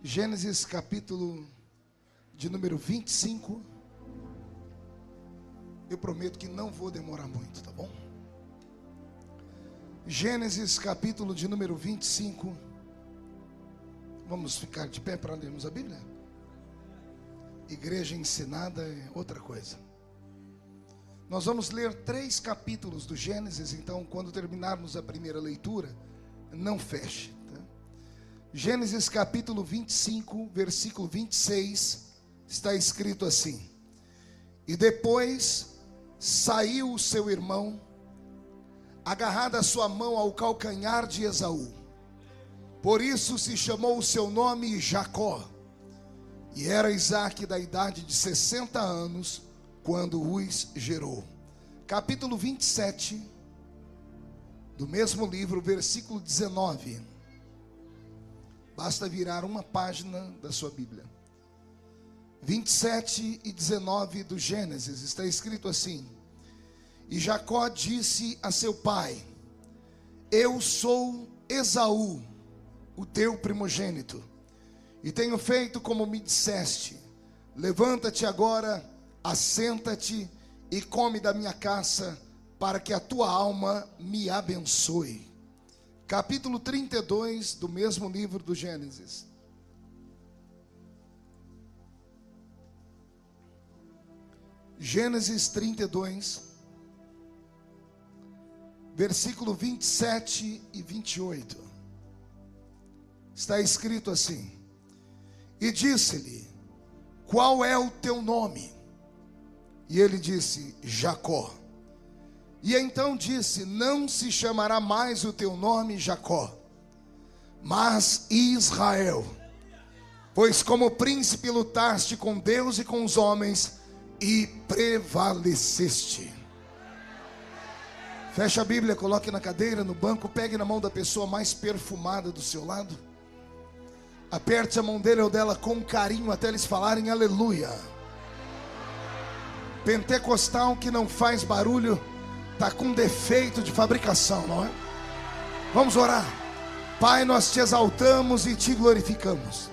Gênesis capítulo de número 25. Eu prometo que não vou demorar muito, tá bom? Gênesis capítulo de número 25. Vamos ficar de pé para lermos a Bíblia? Igreja ensinada é outra coisa. Nós vamos ler 3 capítulos do Gênesis, então quando terminarmos a primeira leitura, não feche. Gênesis capítulo 25, versículo 26, está escrito assim: E depois saiu o seu irmão, agarrada a sua mão ao calcanhar de Esaú. Por isso se chamou o seu nome Jacó. E era Isaque da idade de 60 anos, quando os gerou. Capítulo 27, do mesmo livro, versículo 19. Basta virar uma página da sua Bíblia. 27 e 19 do Gênesis, está escrito assim: E Jacó disse a seu pai: Eu sou Esaú, o teu primogênito, e tenho feito como me disseste. Levanta-te agora, assenta-te e come da minha caça, para que a tua alma me abençoe. Capítulo 32 do mesmo livro do Gênesis. Gênesis 32, versículo 27 e 28. Está escrito assim: E disse-lhe: Qual é o teu nome? E ele disse: Jacó. E então disse: Não se chamará mais o teu nome Jacó, mas Israel, pois como príncipe lutaste com Deus e com os homens, e prevaleceste. Feche a Bíblia, coloque na cadeira, no banco, pegue na mão da pessoa mais perfumada do seu lado, aperte a mão dele ou dela com carinho até eles falarem aleluia. Pentecostal que não faz barulho está com defeito de fabricação, não é? Vamos orar. Pai, nós te exaltamos e te glorificamos,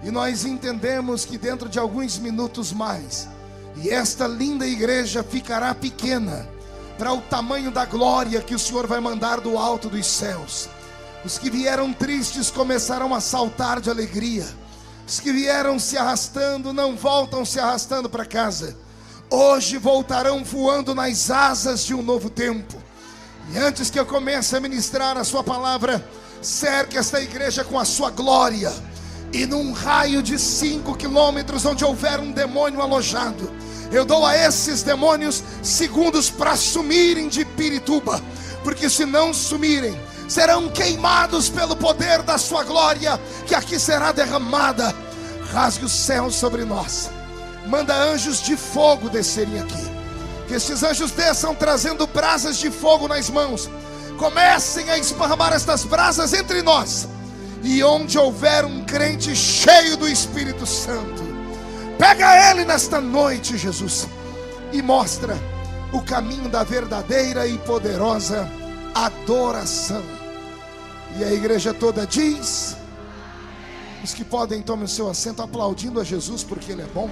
e nós entendemos que dentro de alguns minutos mais, e esta linda igreja ficará pequena para o tamanho da glória que o Senhor vai mandar do alto dos céus. Os que vieram tristes começarão a saltar de alegria. Os que vieram se arrastando não voltam se arrastando para casa. Hoje voltarão voando nas asas de um novo tempo. E antes que eu comece a ministrar a sua palavra, cerque esta igreja com a sua glória. E num raio de 5 quilômetros onde houver um demônio alojado, eu dou a esses demônios segundos para sumirem de Pirituba. Porque se não sumirem, serão queimados pelo poder da sua glória, que aqui será derramada. Rasgue o céu sobre nós. Manda anjos de fogo descerem aqui. Que esses anjos desçam trazendo brasas de fogo nas mãos. Comecem a esparramar estas brasas entre nós. E onde houver um crente cheio do Espírito Santo, pega ele nesta noite, Jesus, e mostra o caminho da verdadeira e poderosa adoração. E a igreja toda diz: os que podem, tomem o seu assento aplaudindo a Jesus porque Ele é bom.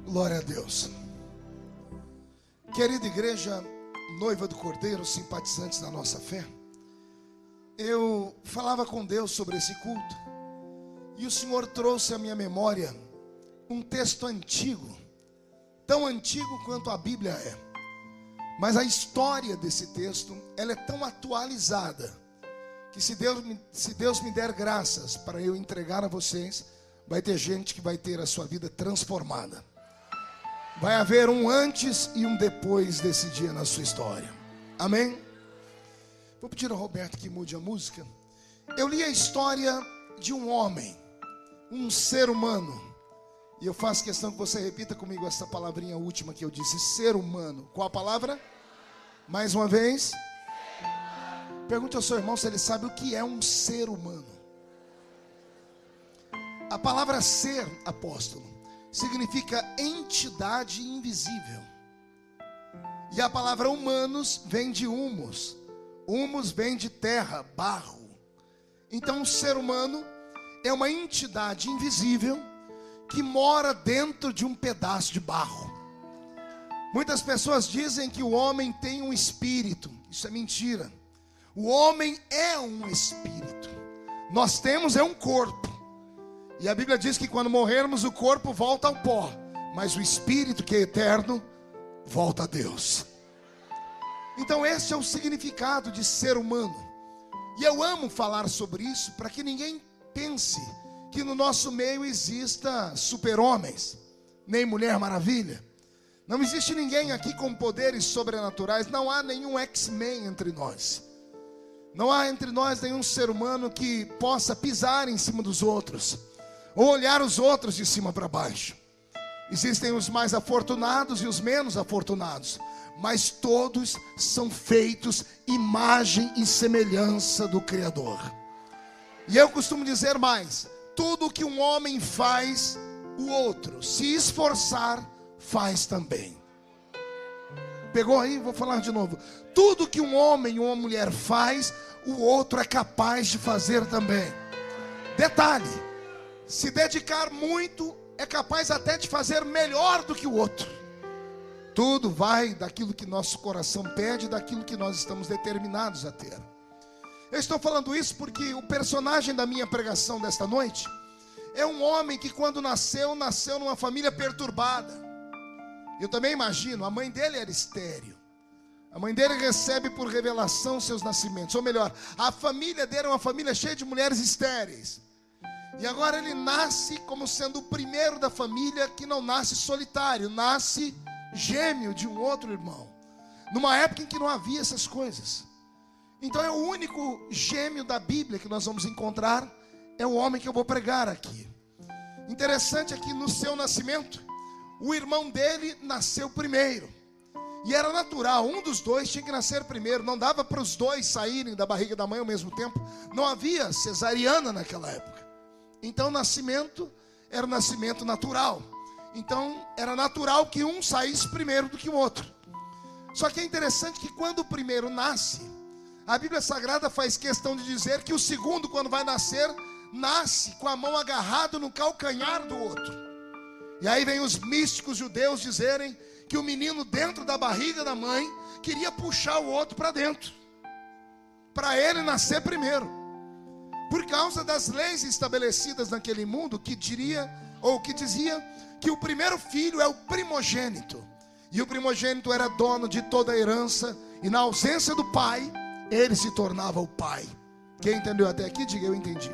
Glória a Deus. Querida igreja, noiva do Cordeiro, simpatizantes da nossa fé, eu falava com Deus sobre esse culto, e o Senhor trouxe à minha memória um texto antigo, tão antigo quanto a Bíblia é, mas a história desse texto, ela é tão atualizada, que se Deus me der graças para eu entregar a vocês, vai ter gente que vai ter a sua vida transformada. Vai haver um antes e um depois desse dia na sua história. Amém? Vou pedir ao Roberto que mude a música. Eu li a história de um homem, um ser humano. E eu faço questão que você repita comigo essa palavrinha última que eu disse: ser humano. Qual a palavra? Mais uma vez. Pergunte ao seu irmão se ele sabe o que é um ser humano. A palavra ser, apóstolo, significa entidade invisível. E a palavra humanos vem de humus. Humus vem de terra, barro. Então o ser humano é uma entidade invisível que mora dentro de um pedaço de barro. Muitas pessoas dizem que o homem tem um espírito. Isso é mentira. O homem é um espírito. Nós temos um corpo. E a Bíblia diz que quando morrermos o corpo volta ao pó, mas o espírito, que é eterno, volta a Deus. Então esse é o significado de ser humano. E eu amo falar sobre isso para que ninguém pense que no nosso meio exista super-homens, nem Mulher Maravilha. Não existe ninguém aqui com poderes sobrenaturais. Não há nenhum X-Men entre nós. Não há entre nós nenhum ser humano que possa pisar em cima dos outros, ou olhar os outros de cima para baixo. Existem os mais afortunados e os menos afortunados, mas todos são feitos imagem e semelhança do Criador. E eu costumo dizer mais: tudo que um homem faz, o outro, se esforçar, faz também. Pegou aí? Vou falar de novo. Tudo que um homem ou uma mulher faz, o outro é capaz de fazer também. Detalhe: se dedicar muito, é capaz até de fazer melhor do que o outro. Tudo vai daquilo que nosso coração pede, daquilo que nós estamos determinados a ter. Eu estou falando isso porque o personagem da minha pregação desta noite é um homem que, quando nasceu numa família perturbada. Eu também imagino, a mãe dele era estéril. A mãe dele recebe por revelação seus nascimentos. Ou melhor, a família dele é uma família cheia de mulheres estéreis. E agora ele nasce como sendo o primeiro da família que não nasce solitário, nasce gêmeo de um outro irmão. Numa época em que não havia essas coisas. Então é o único gêmeo da Bíblia que nós vamos encontrar, é o homem que eu vou pregar aqui. Interessante é que no seu nascimento, o irmão dele nasceu primeiro. E era natural, um dos dois tinha que nascer primeiro. Não dava para os dois saírem da barriga da mãe ao mesmo tempo. Não havia cesariana naquela época. Então o nascimento era o nascimento natural. Então era natural que um saísse primeiro do que o outro. Só que é interessante que quando o primeiro nasce, a Bíblia Sagrada faz questão de dizer que o segundo, quando vai nascer, nasce com a mão agarrada no calcanhar do outro. E aí vem os místicos judeus dizerem que o menino dentro da barriga da mãe queria puxar o outro para dentro, para ele nascer primeiro, por causa das leis estabelecidas naquele mundo que dizia que o primeiro filho é o primogênito, e o primogênito era dono de toda a herança, e na ausência do pai, ele se tornava o pai. Quem entendeu até aqui, diga: eu entendi.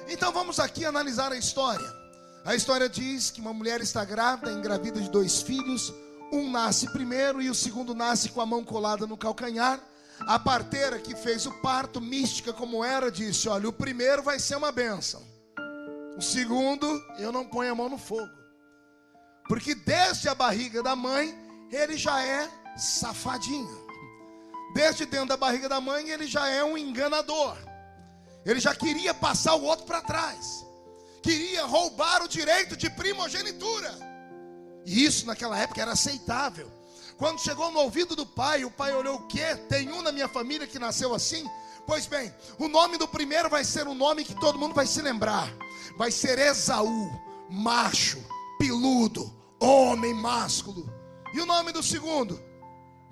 Então vamos aqui analisar a história. A história diz que uma mulher está grávida, engravida de 2 filhos. Um nasce primeiro e o segundo nasce com a mão colada no calcanhar. A parteira que fez o parto, mística como era, disse: olha, o primeiro vai ser uma bênção, o segundo eu não ponho a mão no fogo, porque desde a barriga da mãe ele já é safadinho. Desde dentro da barriga da mãe ele já é um enganador. Ele já queria passar o outro para trás, queria roubar o direito de primogenitura. E isso naquela época era aceitável. Quando chegou no ouvido do pai, o pai olhou: o quê? Tem um na minha família que nasceu assim? Pois bem, o nome do primeiro vai ser um nome que todo mundo vai se lembrar. Vai ser Esaú, macho, peludo, homem másculo. E o nome do segundo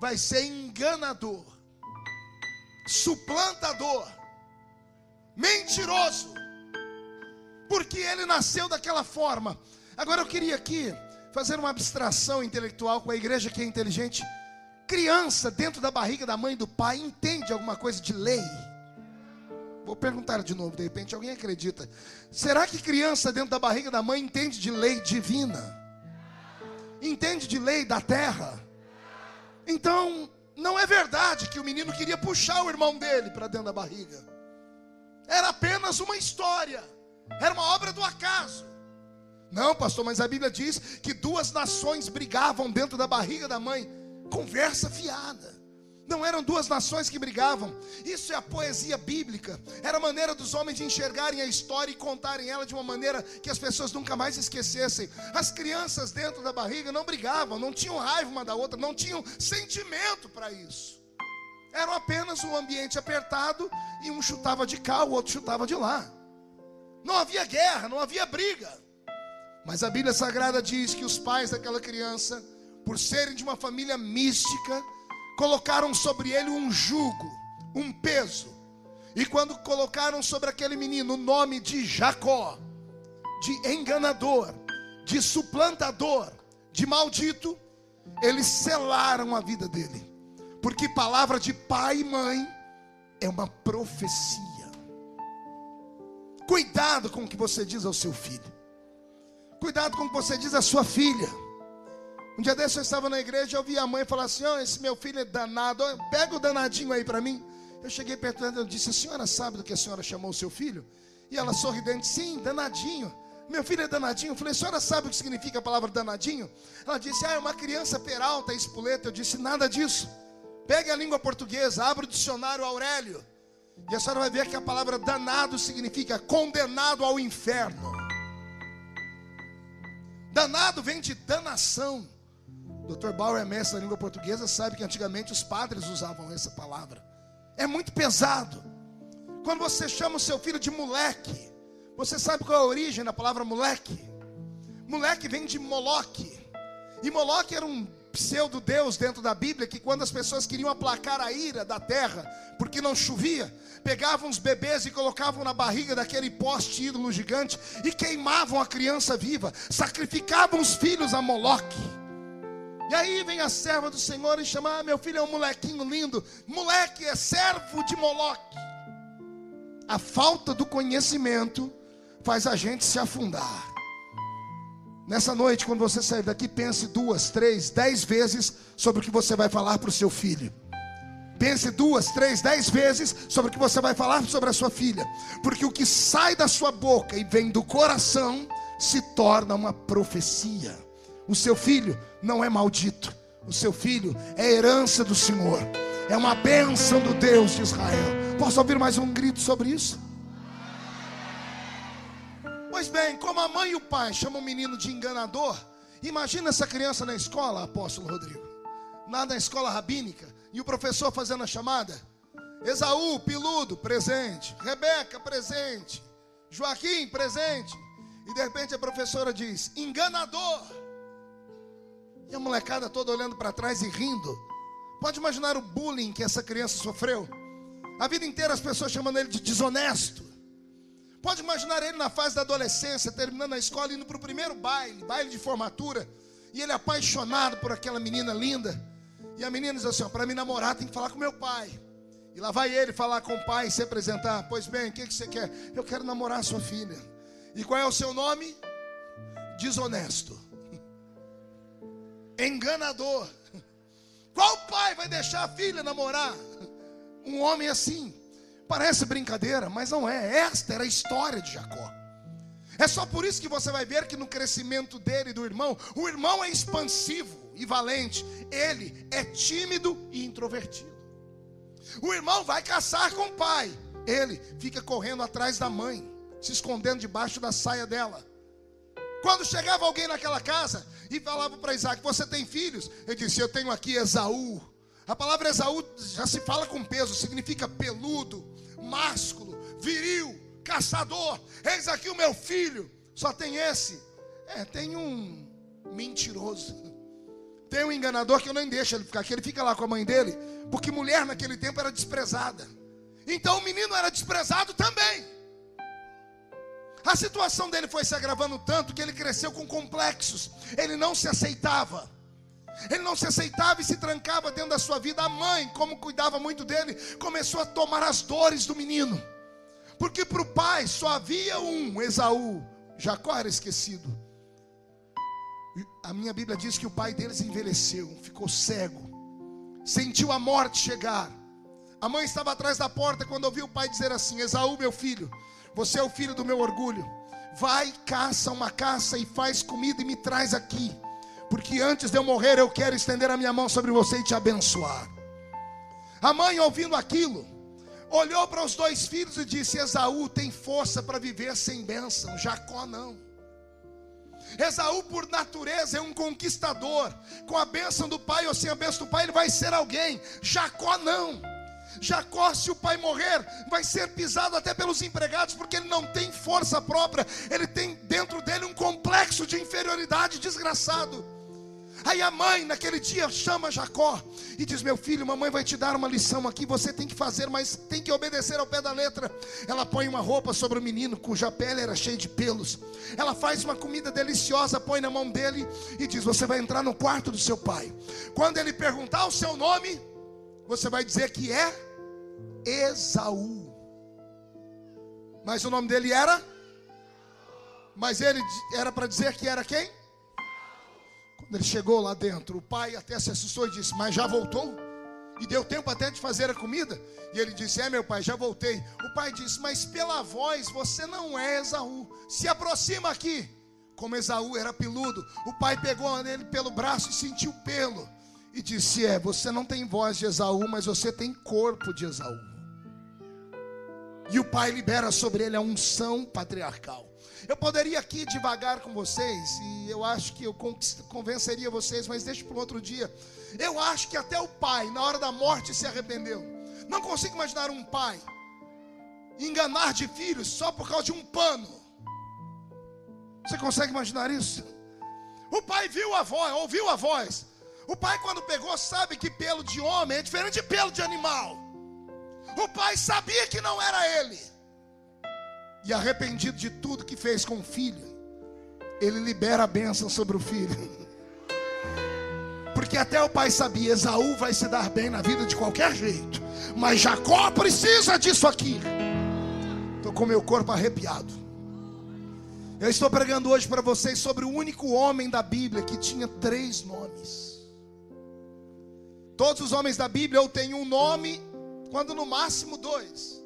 vai ser enganador, suplantador, mentiroso, porque ele nasceu daquela forma. Agora eu queria aqui fazer uma abstração intelectual com a igreja que é inteligente. Criança dentro da barriga da mãe e do pai entende alguma coisa de lei? Vou perguntar de novo, de repente alguém acredita. Será que criança dentro da barriga da mãe entende de lei divina? Entende de lei da terra? Então não é verdade que o menino queria puxar o irmão dele para dentro da barriga. Era apenas uma história, era uma obra do acaso. Não, pastor, mas a Bíblia diz que 2 nações brigavam dentro da barriga da mãe. Conversa fiada. Não eram duas nações que brigavam. Isso é a poesia bíblica. Era a maneira dos homens de enxergarem a história e contarem ela de uma maneira que as pessoas nunca mais esquecessem. As crianças dentro da barriga não brigavam, não tinham raiva uma da outra, não tinham sentimento para isso. Era apenas um ambiente apertado e um chutava de cá, o outro chutava de lá. Não havia guerra, não havia briga. Mas a Bíblia Sagrada diz que os pais daquela criança, por serem de uma família mística, colocaram sobre ele um jugo, um peso. E quando colocaram sobre aquele menino o nome de Jacó, de enganador, de suplantador, de maldito, eles selaram a vida dele. Porque palavra de pai e mãe é uma profecia. Cuidado com o que você diz ao seu filho. Cuidado com o que você diz à sua filha. Um dia desse eu estava na igreja e ouvi a mãe falar assim: esse meu filho é danado, pega o danadinho aí para mim. Eu cheguei perto dela e disse: a senhora sabe do que a senhora chamou o seu filho? E ela sorridente: sim, danadinho. Meu filho é danadinho. Eu falei: a senhora sabe o que significa a palavra danadinho? Ela disse: é uma criança peralta, espoleta. Eu disse: nada disso. Pegue a língua portuguesa, abra o dicionário Aurélio, e a senhora vai ver que a palavra danado significa condenado ao inferno. Danado vem de danação. Dr. Bauer é mestre da língua portuguesa, sabe que antigamente os padres usavam essa palavra. É muito pesado. Quando você chama o seu filho de moleque, você sabe qual é a origem da palavra moleque? Moleque vem de Moloque. E Moloque era um pseudo-deus dentro da Bíblia, que quando as pessoas queriam aplacar a ira da terra, porque não chovia, pegavam os bebês e colocavam na barriga daquele poste ídolo gigante e queimavam a criança viva, sacrificavam os filhos a Moloque. E aí vem a serva do Senhor e chama: meu filho é um molequinho lindo. Moleque é servo de Moloque. A falta do conhecimento faz a gente se afundar. Nessa noite, quando você sair daqui, pense 2, 3, 10 vezes sobre o que você vai falar para o seu filho. Pense 2, 3, 10 vezes sobre o que você vai falar sobre a sua filha. Porque o que sai da sua boca e vem do coração se torna uma profecia. O seu filho não é maldito. O seu filho é herança do Senhor. É uma bênção do Deus de Israel. Posso ouvir mais um grito sobre isso? Pois bem, como a mãe e o pai chamam o menino de enganador, imagina essa criança na escola, apóstolo Rodrigo, lá na escola rabínica, e o professor fazendo a chamada: Esaú, piludo, presente. Rebeca, presente. Joaquim, presente. E de repente a professora diz: enganador. E a molecada toda olhando para trás e rindo. Pode imaginar o bullying que essa criança sofreu? A vida inteira as pessoas chamando ele de desonesto. Pode imaginar ele na fase da adolescência, terminando a escola, indo para o primeiro baile de formatura, e ele apaixonado por aquela menina linda. E a menina diz assim: para me namorar tem que falar com meu pai. E lá vai ele falar com o pai e se apresentar: pois bem, o que você quer? Eu quero namorar a sua filha. E qual é o seu nome? Desonesto. Enganador. Qual pai vai deixar a filha namorar um homem assim? Parece brincadeira, mas não é. Esta era a história de Jacó. É só por isso que você vai ver que no crescimento dele e do irmão, o irmão é expansivo e valente, ele é tímido e introvertido. O irmão vai caçar com o pai, ele fica correndo atrás da mãe, se escondendo debaixo da saia dela. Quando chegava alguém naquela casa e falava para Isaac: você tem filhos? Ele disse: eu tenho aqui Esaú. A palavra Esaú já se fala com peso, significa peludo, másculo, viril, caçador. Eis aqui o meu filho. Só tem esse? Tem um mentiroso, tem um enganador que eu nem deixo ele ficar aqui. Ele fica lá com a mãe dele, porque mulher naquele tempo era desprezada. Então o menino era desprezado também. A situação dele foi se agravando tanto que ele cresceu com complexos. Ele não se aceitava. Ele não se aceitava e se trancava dentro da sua vida. A mãe, como cuidava muito dele, começou a tomar as dores do menino. Porque para o pai só havia um Esaú. Jacó era esquecido. A minha Bíblia diz que o pai deles envelheceu, ficou cego, sentiu a morte chegar. A mãe estava atrás da porta quando ouviu o pai dizer assim: Esaú, meu filho, você é o filho do meu orgulho. Vai, caça uma caça e faz comida e me traz aqui, porque antes de eu morrer eu quero estender a minha mão sobre você e te abençoar. A mãe, ouvindo aquilo, olhou para os dois filhos e disse: Esaú tem força para viver sem bênção, Jacó não. Esaú, por natureza, é um conquistador. Com a bênção do pai ou sem a bênção do pai, ele vai ser alguém. Jacó não. Jacó, se o pai morrer, vai ser pisado até pelos empregados, porque ele não tem força própria. Ele tem dentro dele um complexo de inferioridade desgraçado. Aí a mãe naquele dia chama Jacó e diz: meu filho, mamãe vai te dar uma lição aqui, você tem que fazer, mas tem que obedecer ao pé da letra. Ela põe uma roupa sobre o menino, cuja pele era cheia de pelos. Ela faz uma comida deliciosa, põe na mão dele e diz: você vai entrar no quarto do seu pai. Quando ele perguntar o seu nome, você vai dizer que é Esaú. Mas o nome dele era? Mas ele era para dizer que era quem? Quando ele chegou lá dentro, o pai até se assustou e disse: mas já voltou? E deu tempo até de fazer a comida? E ele disse: é, meu pai, já voltei. O pai disse: mas pela voz você não é Esaú. Se aproxima aqui. Como Esaú era peludo, o pai pegou ele pelo braço e sentiu pelo e disse: é, você não tem voz de Esaú, mas você tem corpo de Esaú. E o pai libera sobre ele a unção patriarcal. Eu poderia aqui devagar com vocês, e eu acho que eu convenceria vocês, mas deixa para um outro dia. Eu acho que até o pai, na hora da morte, se arrependeu. Não consigo imaginar um pai enganar de filhos só por causa de um pano. Você consegue imaginar isso? O pai viu a voz, ouviu a voz. O pai, quando pegou, sabe que pelo de homem é diferente de pelo de animal. O pai sabia que não era ele. E arrependido de tudo que fez com o filho, ele libera a bênção sobre o filho. Porque até o pai sabia: Esaú vai se dar bem na vida de qualquer jeito, mas Jacó precisa disso aqui. Estou com meu corpo arrepiado. Eu estou pregando hoje para vocês sobre o único homem da Bíblia que tinha 3 nomes. Todos os homens da Bíblia ou têm um nome, quando no máximo 2.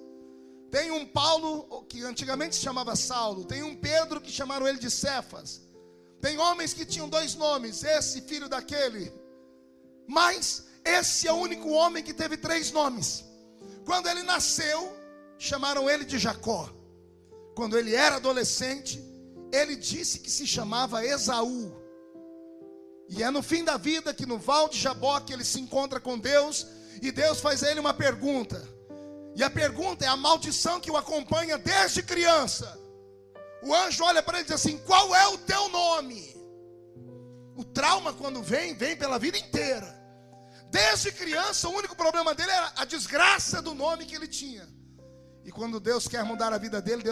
Tem um Paulo, que antigamente se chamava Saulo. Tem um Pedro, que chamaram ele de Cefas. Tem homens que tinham 2 nomes, esse filho daquele. Mas esse é o único homem que teve 3 nomes. Quando ele nasceu, chamaram ele de Jacó. Quando ele era adolescente, ele disse que se chamava Esaú. E é no fim da vida que no Val de Jaboque ele se encontra com Deus. E Deus faz a ele uma pergunta. E a pergunta é a maldição que o acompanha desde criança. O anjo olha para ele e diz assim: qual é o teu nome? O trauma, quando vem pela vida inteira. Desde criança, o único problema dele era a desgraça do nome que ele tinha. E quando Deus quer mudar a vida dele,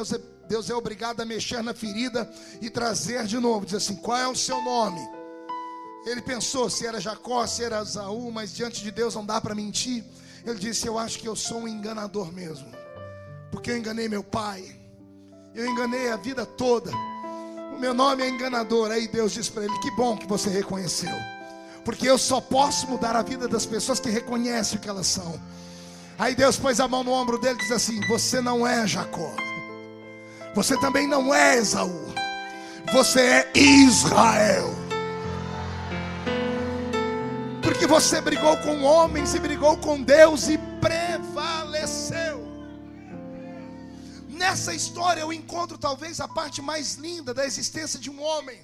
Deus é obrigado a mexer na ferida e trazer de novo. Diz assim: qual é o seu nome? Ele pensou se era Jacó, se era Esaú, mas diante de Deus não dá para mentir. Ele disse: eu acho que eu sou um enganador mesmo, porque eu enganei meu pai, eu enganei a vida toda, o meu nome é enganador. Aí Deus disse para ele: que bom que você reconheceu, porque eu só posso mudar a vida das pessoas que reconhecem o que elas são. Aí Deus pôs a mão no ombro dele e diz assim: você não é Jacó, você também não é Esaú, você é Israel. Porque você brigou com homens e brigou com Deus e prevaleceu. Nessa história eu encontro talvez a parte mais linda da existência de um homem,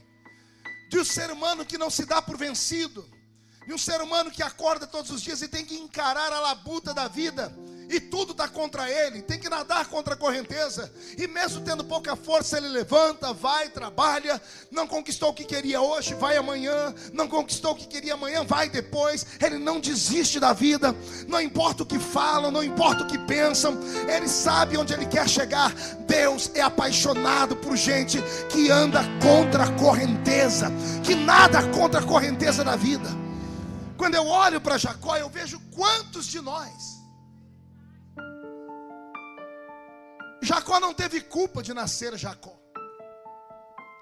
de um ser humano que não se dá por vencido, de um ser humano que acorda todos os dias e tem que encarar a labuta da vida. E tudo está contra ele, tem que nadar contra a correnteza. E mesmo tendo pouca força, ele levanta, vai, trabalha. Não conquistou o que queria hoje, vai amanhã. Não conquistou o que queria amanhã, vai depois. Ele não desiste da vida. Não importa o que falam, não importa o que pensam, ele sabe onde ele quer chegar. Deus é apaixonado por gente que anda contra a correnteza, que nada contra a correnteza da vida. Quando eu olho para Jacó, eu vejo quantos de nós. Jacó não teve culpa de nascer Jacó.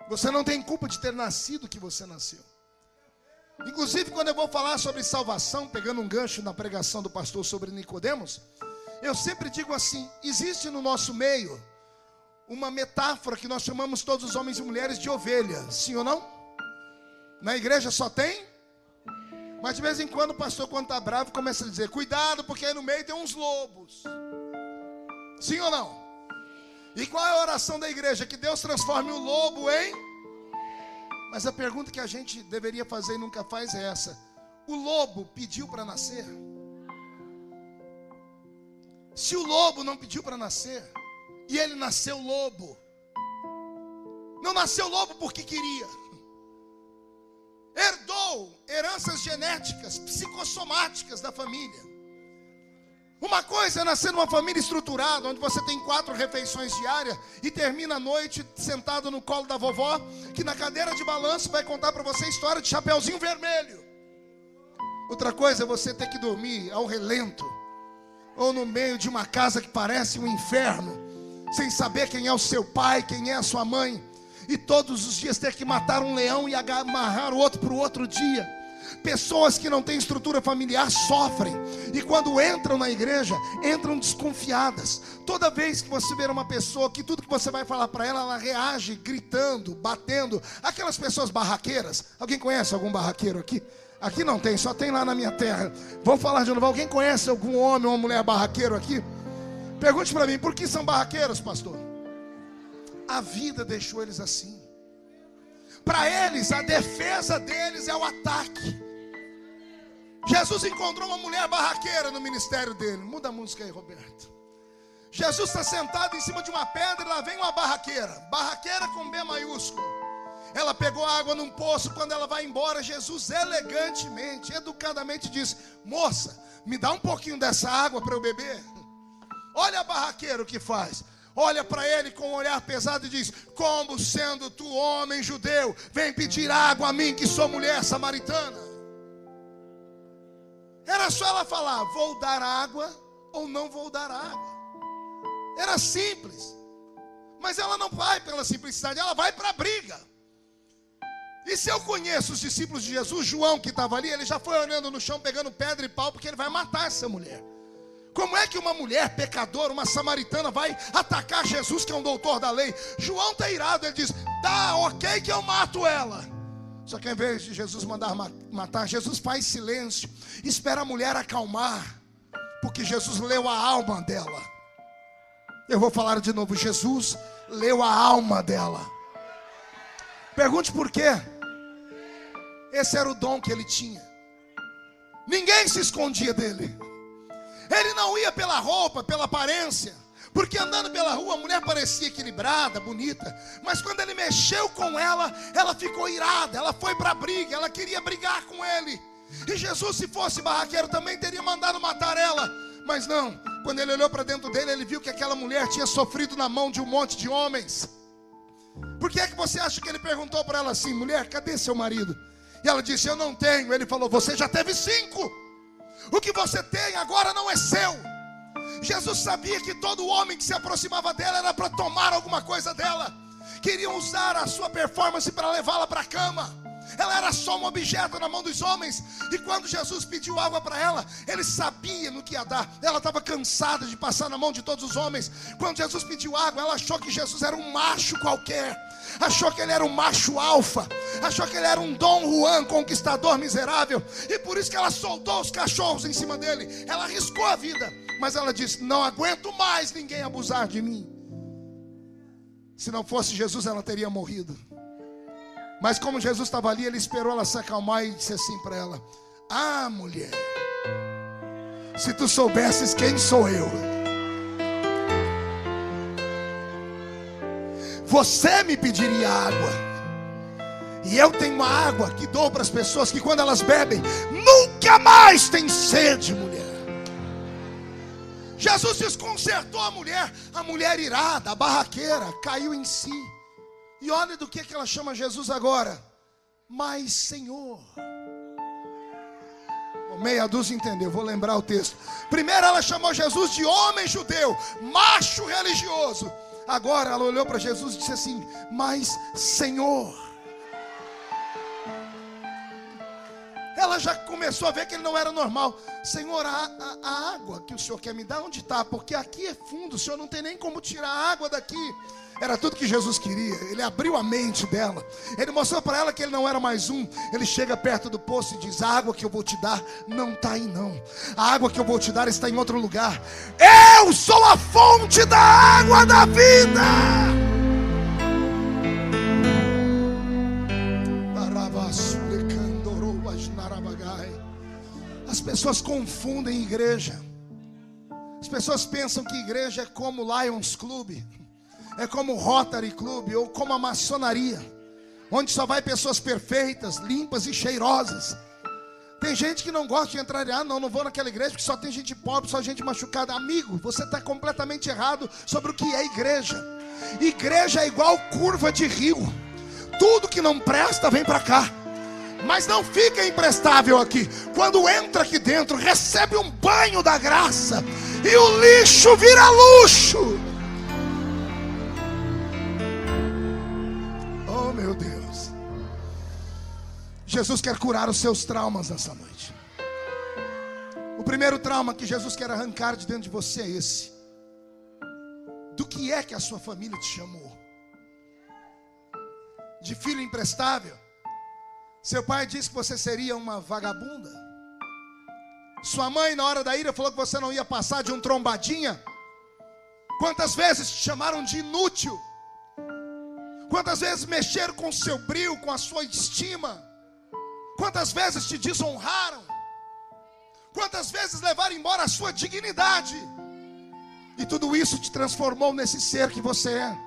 Você não tem culpa de ter nascido o que você nasceu. Inclusive, quando eu vou falar sobre salvação, pegando um gancho na pregação do pastor sobre Nicodemos, eu sempre digo assim: existe no nosso meio uma metáfora que nós chamamos todos os homens e mulheres de ovelha. Sim ou não? Na igreja só tem Mas de vez em quando o pastor, quando está bravo, começa a dizer: cuidado, porque aí no meio tem uns lobos. Sim ou não? E qual é a oração da igreja? Que Deus transforme o lobo em... Mas a pergunta que a gente deveria fazer e nunca faz é essa: o lobo pediu para nascer? Se o lobo não pediu para nascer, e ele nasceu lobo, não nasceu lobo porque queria, herdou heranças genéticas, psicossomáticas da família. Uma coisa é nascer numa família estruturada, onde você tem 4 refeições diárias e termina a noite sentado no colo da vovó, que na cadeira de balanço vai contar para você a história de Chapeuzinho Vermelho. Outra coisa é você ter que dormir ao relento, ou no meio de uma casa que parece um inferno, sem saber quem é o seu pai, quem é a sua mãe, e todos os dias ter que matar um leão e amarrar o outro para o outro dia. Pessoas que não têm estrutura familiar sofrem, e quando entram na igreja, entram desconfiadas. Toda vez que você vê uma pessoa que tudo que você vai falar para ela, ela reage gritando, batendo. Aquelas pessoas barraqueiras. Alguém conhece algum barraqueiro aqui? Aqui não tem, só tem lá na minha terra. Vou falar de novo. Alguém conhece algum homem ou uma mulher barraqueiro aqui? Pergunte para mim, por que são barraqueiros, pastor? A vida deixou eles assim. Para eles, a defesa deles é o ataque. Jesus encontrou uma mulher barraqueira no ministério dele. Muda a música aí, Roberto. Jesus está sentado em cima de uma pedra e lá vem uma barraqueira. Barraqueira com B maiúsculo. Ela pegou água num poço. Quando ela vai embora, Jesus elegantemente, educadamente diz: moça, me dá um pouquinho dessa água para eu beber. Olha a barraqueira o que faz. Olha para ele com um olhar pesado e diz: como sendo tu homem judeu, vem pedir água a mim que sou mulher samaritana? Era só ela falar: vou dar água ou não vou dar água. Era simples. Mas ela não vai pela simplicidade, ela vai para a briga. E se eu conheço os discípulos de Jesus, João que estava ali, ele já foi olhando no chão, pegando pedra e pau, porque ele vai matar essa mulher. Como é que uma mulher pecadora, uma samaritana, vai atacar Jesus, que é um doutor da lei? João está irado, ele diz: tá, ok que eu mato ela. Só que ao invés de Jesus mandar matar, Jesus faz silêncio, espera a mulher acalmar, porque Jesus leu a alma dela. Eu vou falar de novo: Jesus leu a alma dela. Pergunte por quê? Esse era o dom que ele tinha. Ninguém se escondia dele. Ele não ia pela roupa, pela aparência, porque andando pela rua a mulher parecia equilibrada, bonita. Mas quando ele mexeu com ela, ela ficou irada, ela foi para a briga, ela queria brigar com ele. E Jesus, se fosse barraqueiro, também teria mandado matar ela. Mas não, quando ele olhou para dentro dele, ele viu que aquela mulher tinha sofrido na mão de um monte de homens. Por que é que você acha que ele perguntou para ela assim: mulher, cadê seu marido? E ela disse: eu não tenho. Ele falou: você já teve 5. O que você tem agora não é seu. Jesus sabia que todo homem que se aproximava dela era para tomar alguma coisa dela. Queriam usar a sua performance para levá-la para a cama. Ela era só um objeto na mão dos homens. E quando Jesus pediu água para ela, ele sabia no que ia dar. Ela estava cansada de passar na mão de todos os homens. Quando Jesus pediu água, ela achou que Jesus era um macho qualquer. Achou que ele era um macho alfa. Achou que ele era um Dom Juan, conquistador miserável. E por isso que ela soltou os cachorros em cima dele. Ela arriscou a vida. Mas ela disse: não aguento mais ninguém abusar de mim. Se não fosse Jesus, ela teria morrido. Mas como Jesus estava ali, ele esperou ela se acalmar e disse assim para ela: ah, mulher, se tu soubesses quem sou eu, você me pediria água. E eu tenho uma água que dou para as pessoas que quando elas bebem, nunca mais tem sede, mulher. Jesus desconcertou a mulher irada, a barraqueira, caiu em si. E olha do que ela chama Jesus agora: mas Senhor. Meia dúzia entendeu, vou lembrar o texto. Primeiro ela chamou Jesus de homem judeu, macho religioso. Agora ela olhou para Jesus e disse assim: mas Senhor. Ela já começou começou a ver que ele não era normal. Senhor, a água que o Senhor quer me dar, onde está? Porque aqui é fundo, o Senhor não tem nem como tirar a água daqui. Era tudo que Jesus queria. Ele abriu a mente dela. Ele mostrou para ela que ele não era mais um. Ele chega perto do poço e diz: a água que eu vou te dar não está aí não. A água que eu vou te dar está em outro lugar. Eu sou a fonte da água da vida. As pessoas confundem igreja. As pessoas pensam que igreja é como Lions Club, é como Rotary Club, ou como a maçonaria, onde só vai pessoas perfeitas, limpas e cheirosas. Tem gente que não gosta de entrar, não vou naquela igreja porque só tem gente pobre, só gente machucada. Amigo, você está completamente errado sobre o que é igreja. Igreja é igual curva de rio. Tudo que não presta vem para cá, mas não fica imprestável aqui. Quando entra aqui dentro, recebe um banho da graça, e o lixo vira luxo. Oh meu Deus, Jesus quer curar os seus traumas nessa noite. O primeiro trauma que Jesus quer arrancar de dentro de você é esse: do que é que a sua família te chamou? De filho imprestável? Seu pai disse que você seria uma vagabunda. Sua mãe, na hora da ira, falou que você não ia passar de um trombadinha. Quantas vezes te chamaram de inútil? Quantas vezes mexeram com o seu brilho, com a sua estima? Quantas vezes te desonraram? Quantas vezes levaram embora a sua dignidade? E tudo isso te transformou nesse ser que você é.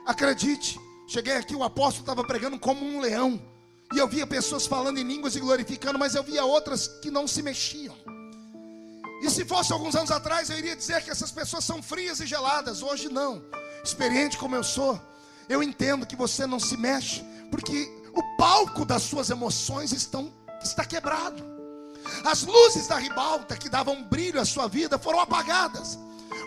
Acredite, cheguei aqui, o apóstolo estava pregando como um leão, e eu via pessoas falando em línguas e glorificando, mas eu via outras que não se mexiam. E se fosse alguns anos atrás, eu iria dizer que essas pessoas são frias e geladas. Hoje não. Experiente como eu sou, eu entendo que você não se mexe, porque o palco das suas emoções está quebrado. As luzes da ribalta que davam brilho à sua vida foram apagadas.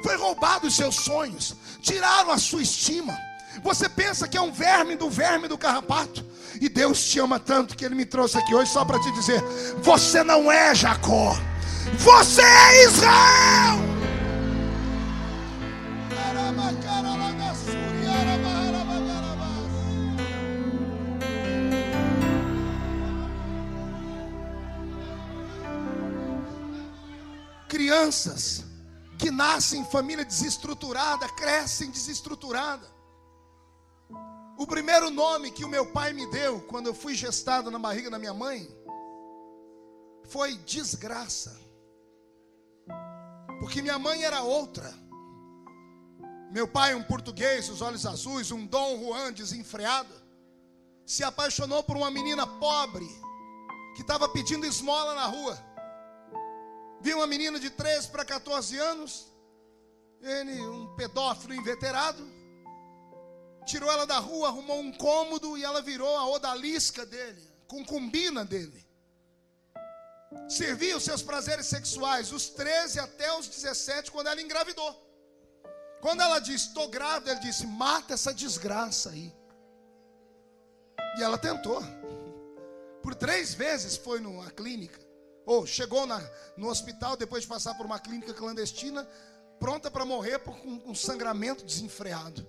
Foi roubado os seus sonhos, tiraram a sua estima. Você pensa que é um verme do carrapato, e Deus te ama tanto que Ele me trouxe aqui hoje só para te dizer: você não é Jacó, você é Israel. Crianças que nascem em família desestruturada, crescem desestruturada. O primeiro nome que o meu pai me deu quando eu fui gestado na barriga da minha mãe foi desgraça. Porque minha mãe era outra. Meu pai, um português, os olhos azuis, um Dom Juan desenfreado, se apaixonou por uma menina pobre que estava pedindo esmola na rua. Viu uma menina de 13 para 14 anos, ele, um pedófilo inveterado, tirou ela da rua, arrumou um cômodo e ela virou a odalisca dele, concubina dele. Servia os seus prazeres sexuais, dos 13 até os 17, quando ela engravidou. Quando ela disse: estou grávida, ele disse: mata essa desgraça aí. E ela tentou. Por 3 vezes foi numa clínica, ou chegou no hospital depois de passar por uma clínica clandestina, pronta para morrer por um sangramento desenfreado.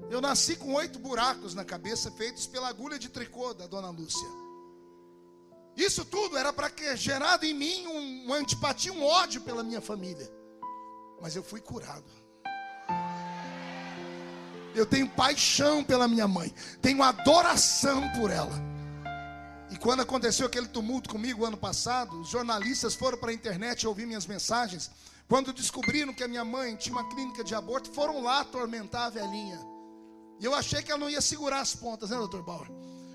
Eu nasci com 8 buracos na cabeça, feitos pela agulha de tricô da dona Lúcia. Isso tudo era para que gerado em mim uma antipatia, um ódio pela minha família. Mas eu fui curado. Eu tenho paixão pela minha mãe, tenho adoração por ela. E quando aconteceu aquele tumulto comigo ano passado, os jornalistas foram para a internet ouvir minhas mensagens. Quando descobriram que a minha mãe tinha uma clínica de aborto, foram lá atormentar a velhinha. E eu achei que ela não ia segurar as pontas, né, doutor Bauer?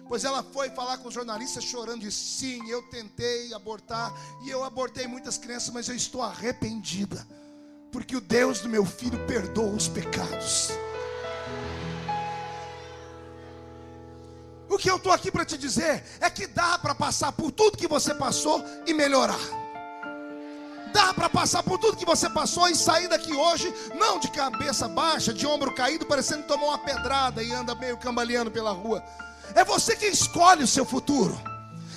Pois ela foi falar com os jornalistas chorando e disse: sim, eu tentei abortar, e eu abortei muitas crianças, mas eu estou arrependida, porque o Deus do meu filho perdoa os pecados. O que eu estou aqui para te dizer é que dá para passar por tudo que você passou e melhorar. Dá para passar por tudo que você passou e sair daqui hoje, não de cabeça baixa, de ombro caído, parecendo que tomou uma pedrada e anda meio cambaleando pela rua. É você que escolhe o seu futuro.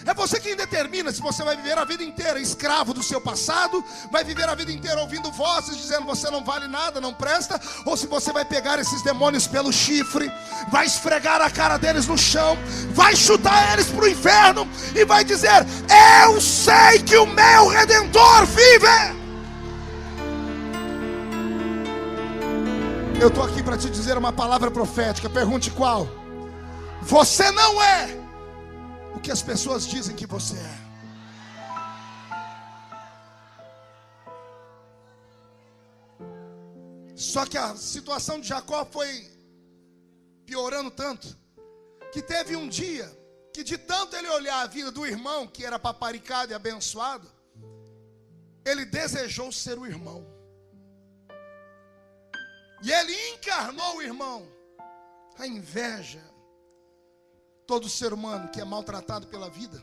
É você quem determina se você vai viver a vida inteira escravo do seu passado, vai viver a vida inteira ouvindo vozes dizendo você não vale nada, não presta, ou se você vai pegar esses demônios pelo chifre, vai esfregar a cara deles no chão, vai chutar eles para o inferno e vai dizer: eu sei que o meu Redentor vive. Eu estou aqui para te dizer uma palavra profética. Pergunte qual. Você não é o que as pessoas dizem que você é. Só que a situação de Jacó foi piorando tanto, que teve um dia que, de tanto ele olhar a vida do irmão, que era paparicado e abençoado, ele desejou ser o irmão. E ele encarnou o irmão. A inveja. Todo ser humano que é maltratado pela vida,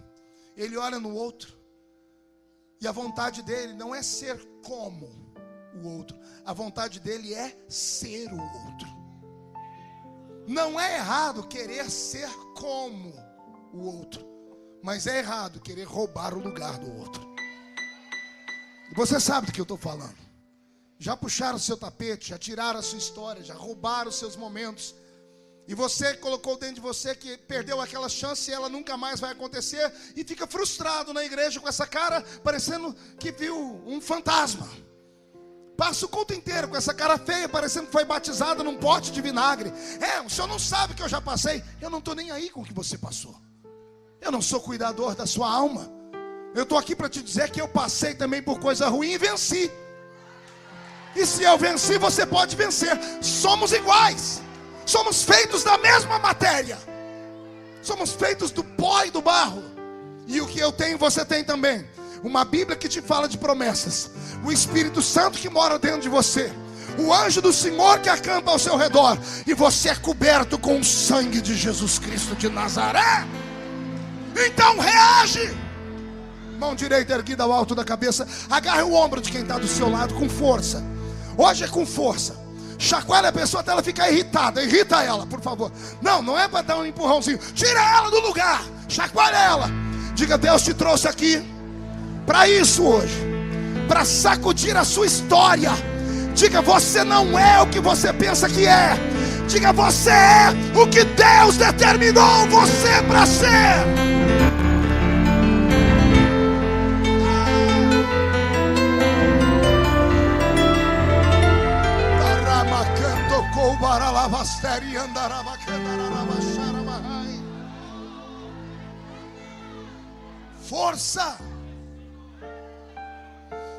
ele olha no outro, e a vontade dele não é ser como o outro, a vontade dele é ser o outro. Não é errado querer ser como o outro, mas é errado querer roubar o lugar do outro. Você sabe do que eu estou falando. Já puxaram o seu tapete, já tiraram a sua história, já roubaram os seus momentos, e você colocou dentro de você que perdeu aquela chance e ela nunca mais vai acontecer, e fica frustrado na igreja com essa cara, parecendo que viu um fantasma. Passa o culto inteiro com essa cara feia, parecendo que foi batizado num pote de vinagre. O senhor não sabe que eu já passei. Eu não estou nem aí com o que você passou. Eu não sou cuidador da sua alma. Eu estou aqui para te dizer que eu passei também por coisa ruim e venci. E se eu venci, você pode vencer. Somos iguais. Somos feitos da mesma matéria. Somos feitos do pó e do barro. E o que eu tenho, você tem também. Uma Bíblia que te fala de promessas. O Espírito Santo que mora dentro de você. O anjo do Senhor que acampa ao seu redor. E você é coberto com o sangue de Jesus Cristo de Nazaré. Então reage. Mão direita erguida ao alto da cabeça. Agarre o ombro de quem está do seu lado com força. Hoje é com força. Chacoalha a pessoa até ela ficar irritada. Irrita ela, por favor. Não é para dar um empurrãozinho. Tira ela do lugar. Chacoalha ela. Diga: Deus te trouxe aqui para isso hoje, para sacudir a sua história. Diga: você não é o que você pensa que é. Diga: você é o que Deus determinou você para ser. Força.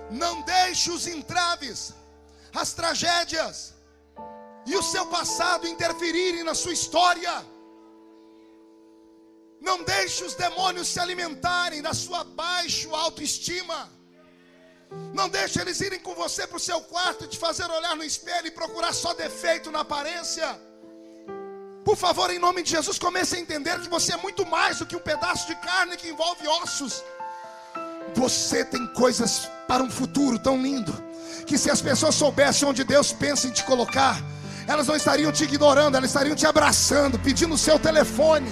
Não deixe os entraves, as tragédias e o seu passado interferirem na sua história. Não deixe os demônios se alimentarem da sua baixa autoestima. Não deixe eles irem com você para o seu quarto e te fazer olhar no espelho e procurar só defeito na aparência. Por favor, em nome de Jesus, comece a entender que você é muito mais do que um pedaço de carne que envolve ossos. Você tem coisas para um futuro tão lindo, que se as pessoas soubessem onde Deus pensa em te colocar, elas não estariam te ignorando, elas estariam te abraçando, pedindo o seu telefone.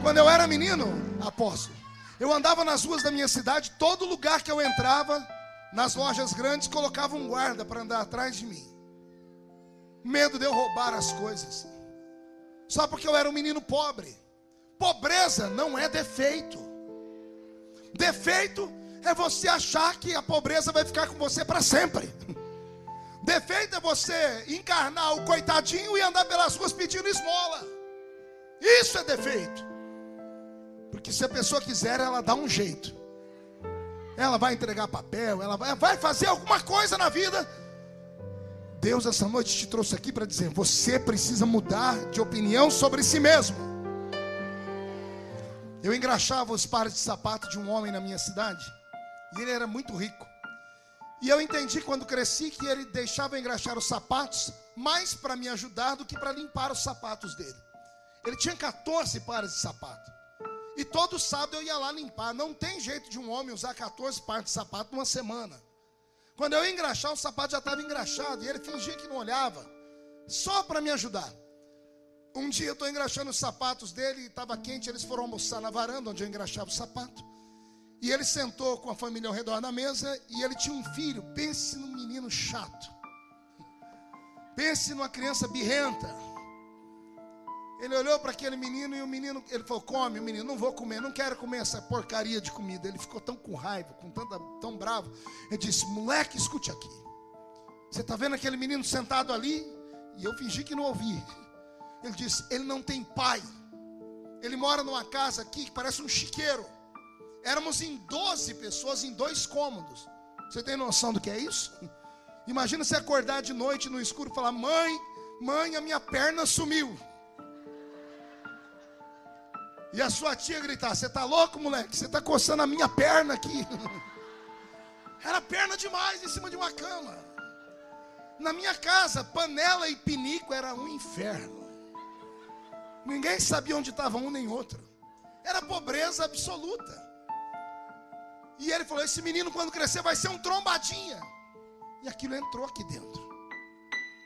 Quando eu era menino, apóstolo, eu andava nas ruas da minha cidade. Todo lugar que eu entrava, nas lojas grandes, colocava um guarda para andar atrás de mim. Medo de eu roubar as coisas. Só porque eu era um menino pobre. Pobreza não é defeito. Defeito é você achar que a pobreza vai ficar com você para sempre. Defeito é você encarnar o coitadinho e andar pelas ruas pedindo esmola. Isso é defeito. Porque se a pessoa quiser, ela dá um jeito. Ela vai entregar papel, ela vai fazer alguma coisa na vida. Deus essa noite te trouxe aqui para dizer: você precisa mudar de opinião sobre si mesmo. Eu engraxava os pares de sapato de um homem na minha cidade, e ele era muito rico. E eu entendi quando cresci que ele deixava eu engraxar os sapatos mais para me ajudar do que para limpar os sapatos dele. Ele tinha 14 pares de sapato. E todo sábado eu ia lá limpar. Não tem jeito de um homem usar 14 pares de sapato numa semana. Quando eu ia engraxar, o sapato já estava engraxado. E ele fingia que não olhava, só para me ajudar. Um dia eu estou engraxando os sapatos dele, estava quente, eles foram almoçar na varanda onde eu engraxava o sapato. E ele sentou com a família ao redor da mesa e ele tinha um filho. Pense num menino chato. Pense numa criança birrenta. Ele olhou para aquele menino e o menino, ele falou, come. O menino, não vou comer, não quero comer essa porcaria de comida. Ele ficou tão com raiva, tão bravo. Ele disse, moleque, escute aqui. Você está vendo aquele menino sentado ali? E eu fingi que não ouvi. Ele disse, ele não tem pai. Ele mora numa casa aqui que parece um chiqueiro. Éramos em 12 pessoas em 2 cômodos. Você tem noção do que é isso? Imagina você acordar de noite no escuro e falar, mãe, a minha perna sumiu. E a sua tia gritar, você está louco, moleque? Você está coçando a minha perna aqui. Era perna demais em cima de uma cama. Na minha casa, panela e pinico era um inferno. Ninguém sabia onde estava um nem outro. Era pobreza absoluta. E ele falou, esse menino quando crescer vai ser um trombadinha. E aquilo entrou aqui dentro.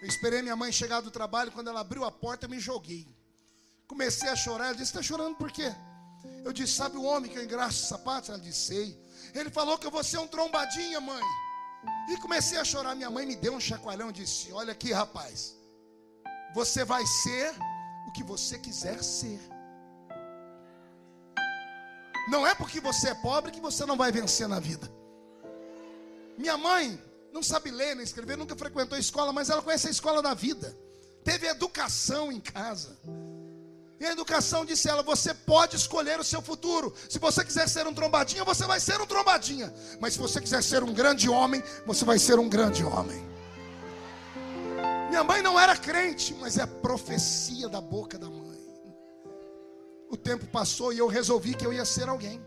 Eu esperei minha mãe chegar do trabalho. Quando ela abriu a porta eu me joguei. Comecei a chorar. Ela disse, está chorando por quê? Eu disse, sabe o homem que eu engraxo os sapatos? Ela disse, sei. Ele falou que eu vou ser um trombadinha, mãe. E comecei a chorar. Minha mãe me deu um chacoalhão e disse, olha aqui, rapaz, você vai ser o que você quiser ser. Não é porque você é pobre que você não vai vencer na vida. Minha mãe não sabe ler nem escrever, nunca frequentou a escola, mas ela conhece a escola da vida. Teve educação em casa. E a educação disse a ela, você pode escolher o seu futuro. Se você quiser ser um trombadinha, você vai ser um trombadinha. Mas se você quiser ser um grande homem, você vai ser um grande homem. Minha mãe não era crente, mas é a profecia da boca da mãe. O tempo passou e eu resolvi que eu ia ser alguém.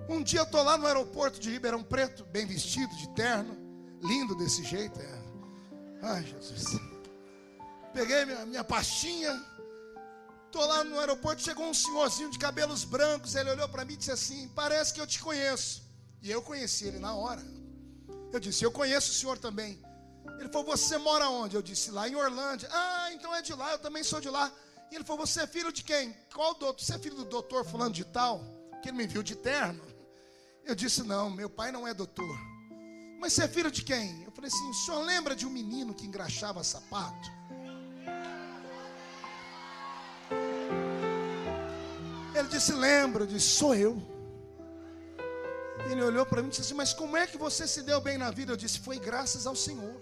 Um dia eu estou lá no aeroporto de Ribeirão Preto, bem vestido, de terno, lindo desse jeito. Ai, Jesus. Peguei minha pastinha. Estou lá no aeroporto, chegou um senhorzinho de cabelos brancos. Ele olhou para mim e disse assim, parece que eu te conheço. E eu conheci ele na hora. Eu disse, eu conheço o senhor também. Ele falou, você mora onde? Eu disse, lá em Orlândia. Ah, então é de lá, eu também sou de lá. E ele falou, você é filho de quem? Qual doutor? Você é filho do doutor fulano de tal? Que ele me viu de terno. Eu disse, não, meu pai não é doutor. Mas você é filho de quem? Eu falei assim, o senhor lembra de um menino que engraxava sapato? Ele disse, lembro. Eu disse, sou eu. Ele olhou para mim e disse assim, mas como é que você se deu bem na vida? Eu disse, foi graças ao Senhor.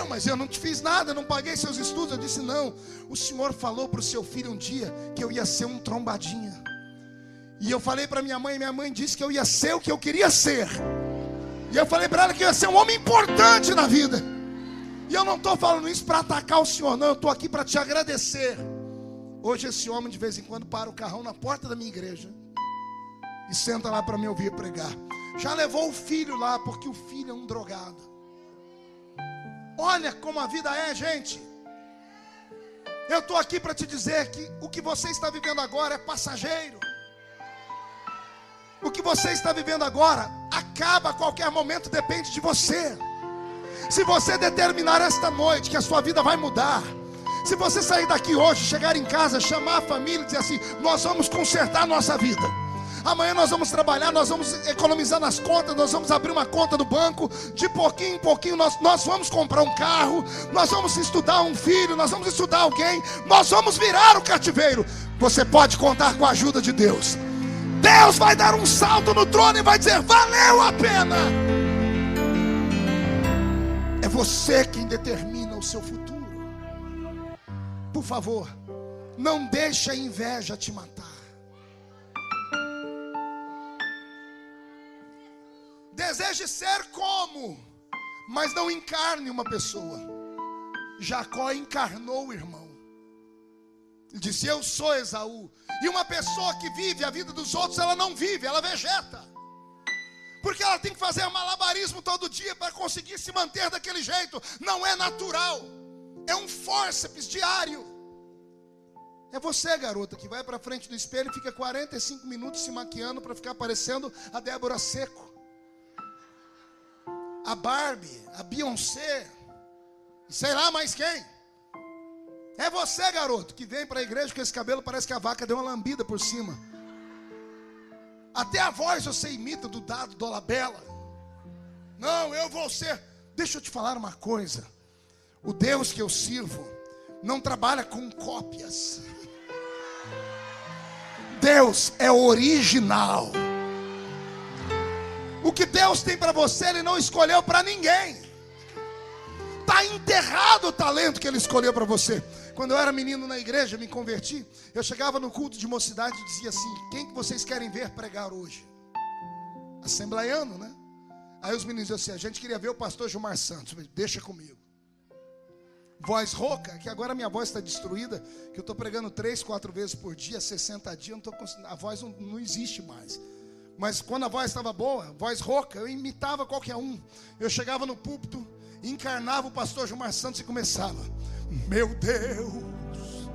Mas eu não te fiz nada, não paguei seus estudos. Eu disse, não, o Senhor falou para o seu filho um dia que eu ia ser um trombadinha. E eu falei para minha mãe disse que eu ia ser o que eu queria ser. E eu falei para ela que eu ia ser um homem importante na vida. E eu não estou falando isso para atacar o Senhor, não, eu estou aqui para te agradecer. Hoje esse homem de vez em quando para o carrão na porta da minha igreja e senta lá para me ouvir pregar. Já levou o filho lá, porque o filho é um drogado. Olha como a vida é, gente. Eu estou aqui para te dizer que o que você está vivendo agora é passageiro. O que você está vivendo agora acaba a qualquer momento, depende de você. Se você determinar esta noite que a sua vida vai mudar, se você sair daqui hoje, chegar em casa, chamar a família e dizer assim, nós vamos consertar a nossa vida. Amanhã nós vamos trabalhar, nós vamos economizar nas contas, nós vamos abrir uma conta do banco, de pouquinho em pouquinho nós vamos comprar um carro, nós vamos estudar um filho, nós vamos estudar alguém, nós vamos virar o cativeiro. Você pode contar com a ajuda de Deus. Deus vai dar um salto no trono e vai dizer, valeu a pena. É você quem determina o seu futuro. Por favor, não deixe a inveja te matar. Deseje ser como, mas não encarne uma pessoa. Jacó encarnou o irmão. Ele disse, eu sou Esaú. E uma pessoa que vive a vida dos outros, ela não vive, ela vegeta. Porque ela tem que fazer malabarismo todo dia para conseguir se manter daquele jeito. Não é natural. É um fórceps diário. É você, garota, que vai para frente do espelho e fica 45 minutos se maquiando para ficar parecendo a Débora Seco, a Barbie, a Beyoncé, sei lá mais quem. É você, garoto, que vem para a igreja com esse cabelo, parece que a vaca deu uma lambida por cima. Até a voz você imita do Dado Dolabella. Não, eu vou ser. Deixa eu te falar uma coisa. O Deus que eu sirvo não trabalha com cópias. Deus é original. O que Deus tem para você, Ele não escolheu para ninguém. Está enterrado o talento que Ele escolheu para você. Quando eu era menino na igreja, me converti, eu chegava no culto de mocidade e dizia assim: quem que vocês querem ver pregar hoje? Assembleiano, né? Aí os meninos diziam assim: a gente queria ver o pastor Gilmar Santos. Deixa comigo. Voz rouca, que agora minha voz está destruída, que eu estou pregando 3, 4 vezes por dia, 60 dias, a voz não existe mais. Mas quando a voz estava boa, voz rouca, eu imitava qualquer um. Eu chegava no púlpito, encarnava o pastor Gilmar Santos e começava: meu Deus,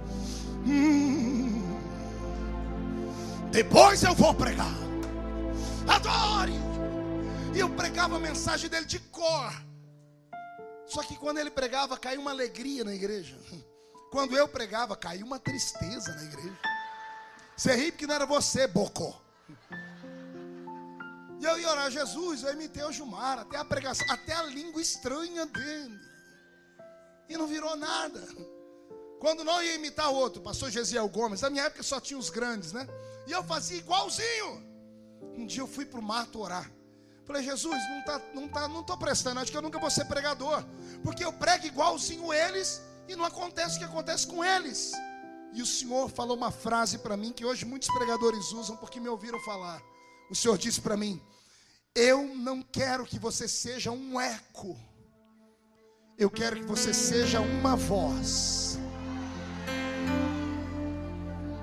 depois eu vou pregar, adore. E eu pregava a mensagem dele de cor. Só que quando ele pregava, caiu uma alegria na igreja. Quando eu pregava, caiu uma tristeza na igreja. Você ri porque não era você, bocó. E eu ia orar: Jesus, eu imitei o Gilmar, até a pregação, até a língua estranha dele. E não virou nada. Quando não ia imitar o outro, pastor Gesiel Gomes, na minha época só tinha os grandes, né? E eu fazia igualzinho. Um dia eu fui para o mato orar. Falei: Jesus, não estou prestando, acho que eu nunca vou ser pregador. Porque eu prego igualzinho eles e não acontece o que acontece com eles. E o Senhor falou uma frase para mim que hoje muitos pregadores usam porque me ouviram falar. O Senhor disse para mim: eu não quero que você seja um eco. Eu quero que você seja uma voz.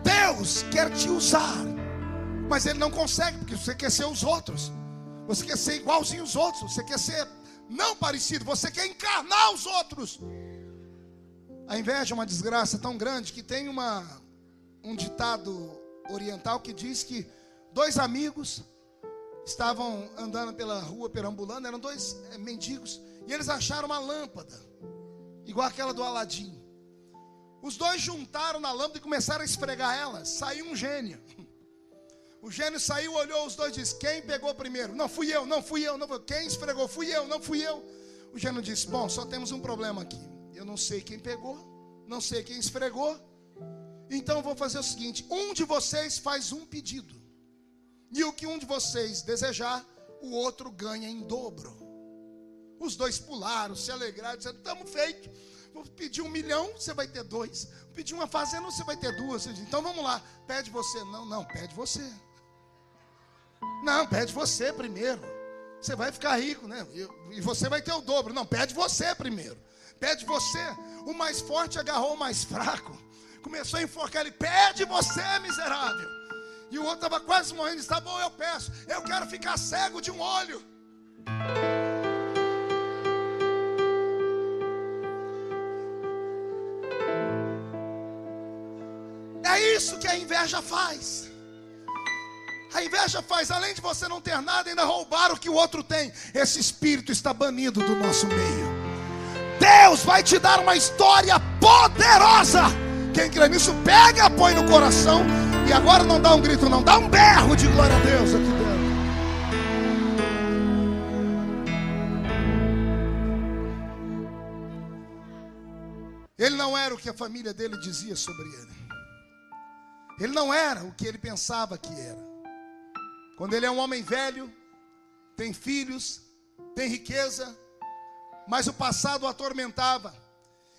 Deus quer te usar, mas Ele não consegue, porque você quer ser os outros. Você quer ser igualzinho os outros. Você quer ser não parecido. Você quer encarnar os outros. A inveja é uma desgraça tão grande que tem um ditado oriental que diz que 2 amigos estavam andando pela rua, perambulando. Eram 2 mendigos. E eles acharam uma lâmpada, igual aquela do Aladim. Os 2 juntaram na lâmpada e começaram a esfregar ela. Saiu um gênio. O gênio saiu, olhou os 2 e disse: quem pegou primeiro? Não fui eu, não fui eu, não fui eu. Quem esfregou? Fui eu, não fui eu. O gênio disse: bom, só temos um problema aqui. Eu não sei quem pegou, não sei quem esfregou. Então eu vou fazer o seguinte: um de vocês faz um pedido. E o que um de vocês desejar, o outro ganha em dobro. Os 2 pularam, se alegraram, disseram: estamos feitos. Vou pedir 1 milhão, você vai ter 2. Vou pedir uma fazenda, você vai ter 2. Então vamos lá, pede você. Não, pede você. Não, pede você primeiro. Você vai ficar rico, né? E você vai ter o dobro. Não, pede você primeiro. Pede você. O mais forte agarrou o mais fraco. Começou a enforcar ele: pede você, miserável. E o outro estava quase morrendo. Disse: tá bom, eu peço. Eu quero ficar cego de um olho. É isso que a inveja faz. A inveja faz, além de você não ter nada, ainda roubar o que o outro tem. Esse espírito está banido do nosso meio. Deus vai te dar uma história poderosa. Quem crê nisso, pega e põe no coração. E agora não dá um grito, não, dá um berro de glória a Deus aqui dentro. Ele não era o que a família dele dizia sobre ele. Ele não era o que ele pensava que era. Quando ele é um homem velho, tem filhos, tem riqueza, mas o passado o atormentava.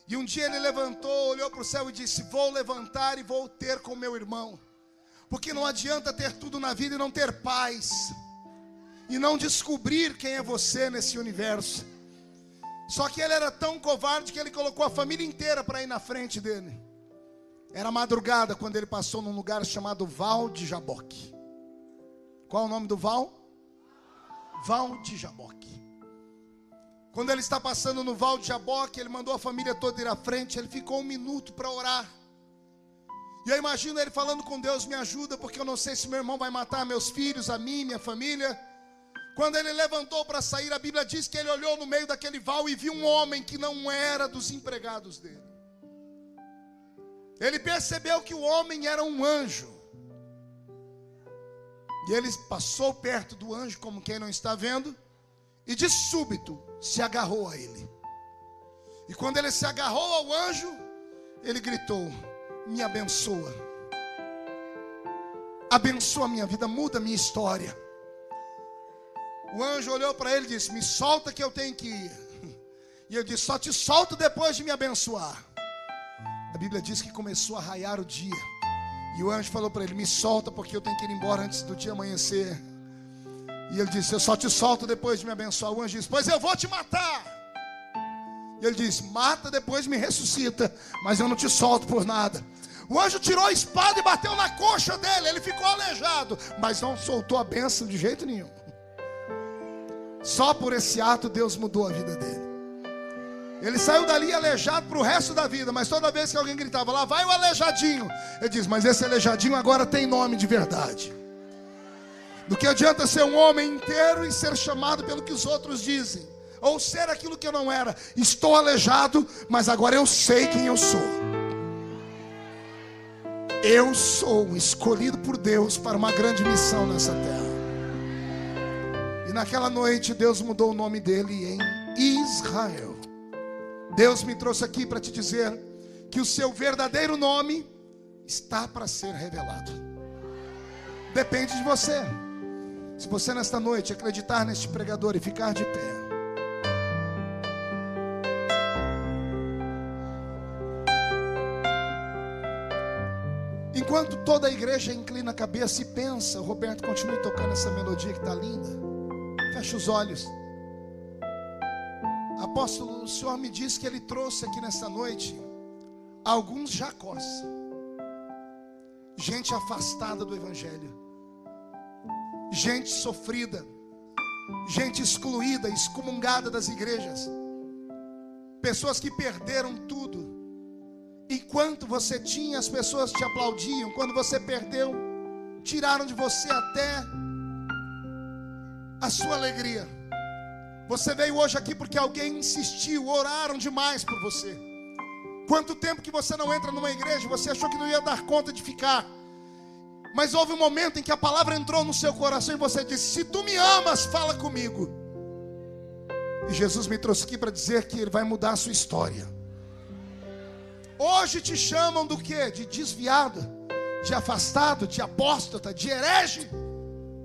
E um dia ele levantou, olhou para o céu e disse: vou levantar e vou ter com meu irmão. Porque não adianta ter tudo na vida e não ter paz. E não descobrir quem é você nesse universo. Só que ele era tão covarde que ele colocou a família inteira para ir na frente dele. Era madrugada quando ele passou num lugar chamado Val de Jaboque. Qual é o nome do Val? Val de Jaboque. Quando ele está passando no Val de Jaboque, ele mandou a família toda ir à frente. Ele ficou 1 minuto para orar. E eu imagino ele falando com Deus: me ajuda, porque eu não sei se meu irmão vai matar meus filhos, a mim, minha família. Quando ele levantou para sair, a Bíblia diz que ele olhou no meio daquele val e viu um homem que não era dos empregados dele. Ele percebeu que o homem era um anjo. E ele passou perto do anjo, como quem não está vendo, e de súbito se agarrou a ele. E quando ele se agarrou ao anjo, ele gritou: me abençoa. Abençoa a minha vida, muda a minha história. O anjo olhou para ele e disse: me solta que eu tenho que ir. E ele disse: só te solto depois de me abençoar. A Bíblia diz que começou a raiar o dia. E o anjo falou para ele: me solta porque eu tenho que ir embora antes do dia amanhecer. E ele disse: eu só te solto depois de me abençoar. O anjo disse: pois eu vou te matar. E ele disse: mata, depois me ressuscita, mas eu não te solto por nada. O anjo tirou a espada e bateu na coxa dele. Ele ficou aleijado, mas não soltou a bênção de jeito nenhum. Só por esse ato Deus mudou a vida dele. Ele saiu dali aleijado para o resto da vida. Mas toda vez que alguém gritava: lá vai o aleijadinho, ele diz: mas esse aleijadinho agora tem nome de verdade. Do que adianta ser um homem inteiro e ser chamado pelo que os outros dizem, ou ser aquilo que eu não era. Estou aleijado, mas agora eu sei quem eu sou. Eu sou escolhido por Deus para uma grande missão nessa terra. E naquela noite Deus mudou o nome dele em Israel. Deus me trouxe aqui para te dizer que o seu verdadeiro nome está para ser revelado. Depende de você. Se você nesta noite acreditar neste pregador e ficar de pé. Enquanto toda a igreja inclina a cabeça e pensa, o Roberto continue tocando essa melodia que está linda. Feche os olhos. Apóstolo, o Senhor me disse que Ele trouxe aqui nessa noite alguns Jacós, gente afastada do Evangelho, gente sofrida, gente excluída, excomungada das igrejas, pessoas que perderam tudo. Enquanto você tinha, as pessoas te aplaudiam. Quando você perdeu, tiraram de você até a sua alegria. Você veio hoje aqui porque alguém insistiu, oraram demais por você. Quanto tempo que você não entra numa igreja, você achou que não ia dar conta de ficar. Mas houve um momento em que a palavra entrou no seu coração e você disse: se tu me amas, fala comigo. E Jesus me trouxe aqui para dizer que Ele vai mudar a sua história. Hoje te chamam do quê? De desviado, de afastado, de apóstata, de herege.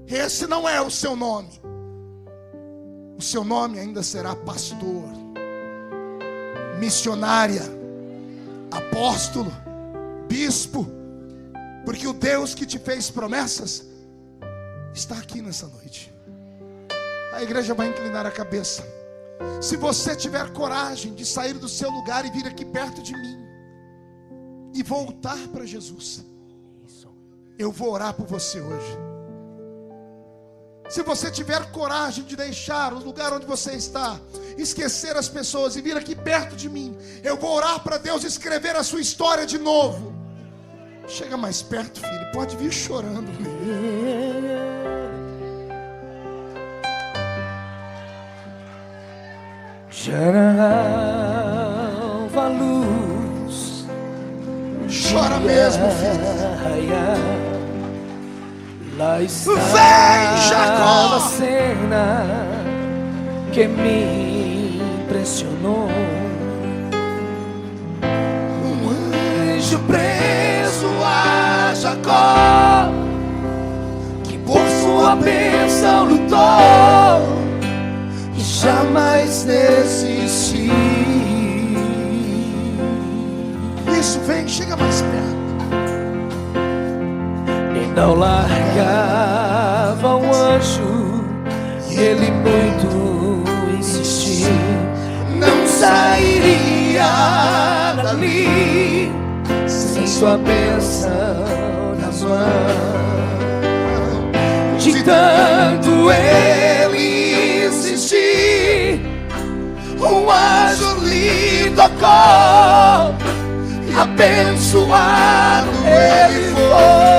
Esse não é o seu nome. O seu nome ainda será pastor, missionária, apóstolo, bispo. Porque o Deus que te fez promessas está aqui nessa noite. A igreja vai inclinar a cabeça. Se você tiver coragem de sair do seu lugar e vir aqui perto de mim e voltar para Jesus, eu vou orar por você hoje. Se você tiver coragem de deixar o lugar onde você está, esquecer as pessoas e vir aqui perto de mim, eu vou orar para Deus escrever a sua história de novo. Chega mais perto, filho, pode vir chorando. Chorava a luz. Chora mesmo, filho. Lá está Vem, Jacó! a cena que me impressionou. Um anjo preso a Jacó, que por sua bênção lutou e jamais desistiu. Isso, vem, chega mais perto. Não largava o anjo, ele muito insistiu. Não sairia dali sem sua bênção nas mãos. De tanto ele insistir, um anjo lhe tocou, abençoado ele foi.